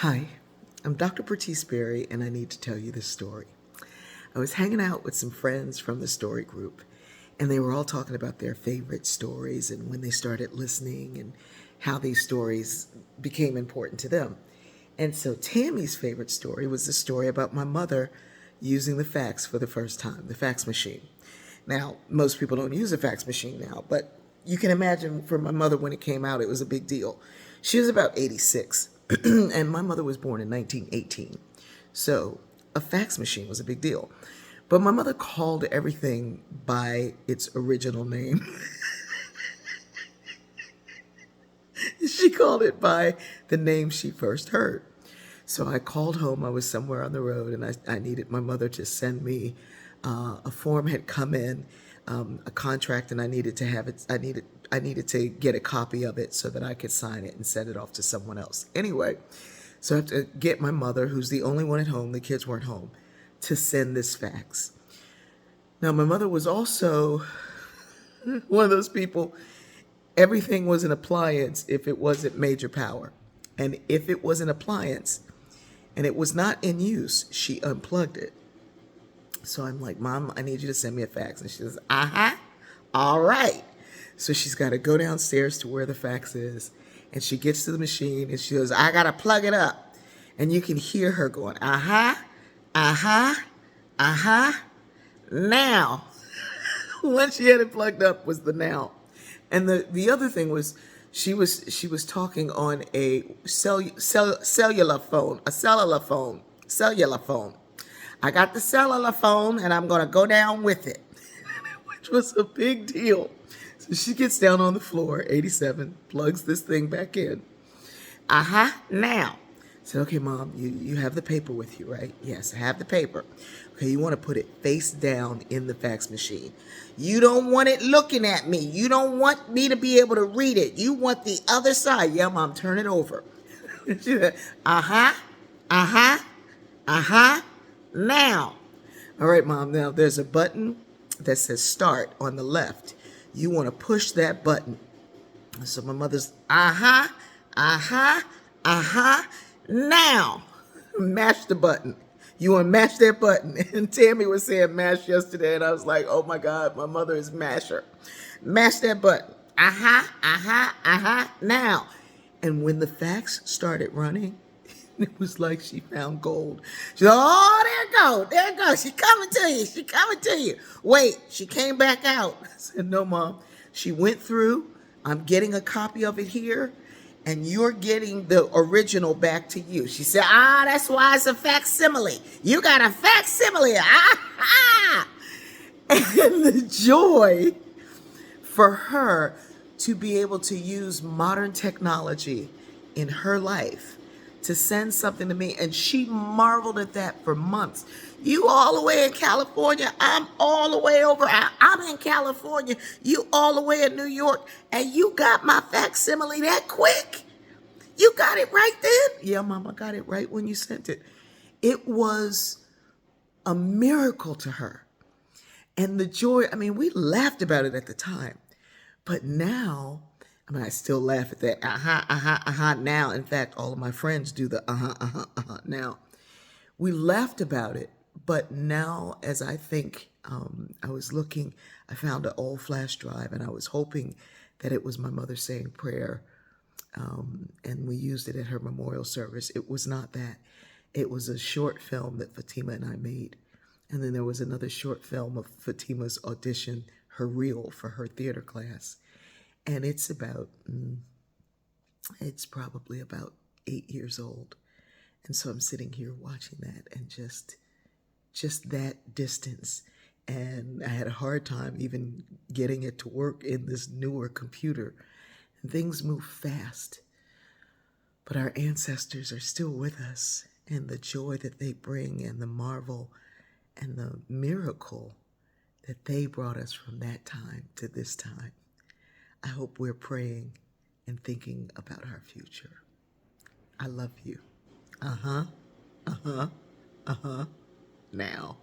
Hi, I'm Dr. Bertice Berry, and I need to tell you this story. I was hanging out with some friends from the story group, and they were all talking about their favorite stories and when they started listening and how these stories became important to them. And so Tammy's favorite story was the story about my mother using the fax for the first time, the fax machine. Now, most people don't use a fax machine now, but you can imagine for my mother when it came out, it was a big deal. She was about 86, and my mother was born in 1918. So a fax machine was a big deal. But my mother called everything by its original name. She called it by the name she first heard. So I called home. I was somewhere on the road, and I needed my mother to send me a form had come in, a contract, and I needed to have it. I needed to get a copy of it so that I could sign it and send it off to someone else. Anyway, so I have to get my mother, who's the only one at home. The kids weren't home, to send this fax. Now my mother was also one of those people. Everything was an appliance if it wasn't major power, and if it was an appliance and it was not in use, she unplugged it. So I'm like, Mom, I need you to send me a fax. And she says, all right. So she's got to go downstairs to where the fax is. And she gets to the machine and she goes, I got to plug it up. And you can hear her going, now. Once she had it plugged up was the now. And the other thing was she was talking on a cellular phone. I got the cellular phone and I'm going to go down with it, which was a big deal. So she gets down on the floor, 87, plugs this thing back in. Now. I said, okay, Mom, you have the paper with you, right? Yes, I have the paper. Okay, you want to put it face down in the fax machine. You don't want it looking at me. You don't want me to be able to read it. You want the other side. Yeah, Mom, turn it over. She said, now. All right, Mom, now there's a button that says start on the left. You want to push that button. So my mother's, now. Mash the button. You want to mash that button. And Tammy was saying mash yesterday, and I was like, oh my God, my mother is masher. Mash that button. Now. And when the fax started running, it was like she found gold. She said, oh, there it goes. She's coming to you. She's coming to you. Wait, she came back out. I said, no, Mom. She went through. I'm getting a copy of it here, and you're getting the original back to you. She said, that's why it's a facsimile. You got a facsimile. And the joy for her to be able to use modern technology in her life to send something to me. And she marveled at that for months. You all the way in California. I'm all the way over. I'm in California. You all the way in New York. And you got my facsimile that quick. You got it right then? Yeah, Mom, I got it right when you sent it. It was a miracle to her. And the joy, we laughed about it at the time. But now, I still laugh at that now. In fact, all of my friends do the now. We laughed about it, but now as I think, I was looking, I found an old flash drive, and I was hoping that it was my mother saying prayer, and we used it at her memorial service. It was not that. It was a short film that Fatima and I made. And then there was another short film of Fatima's audition, her reel for her theater class. And it's probably about 8 years old. And so I'm sitting here watching that, and just that distance. And I had a hard time even getting it to work in this newer computer. And things move fast. But our ancestors are still with us, and the joy that they bring, and the marvel and the miracle that they brought us from that time to this time. I hope we're praying and thinking about our future. I love you. Now.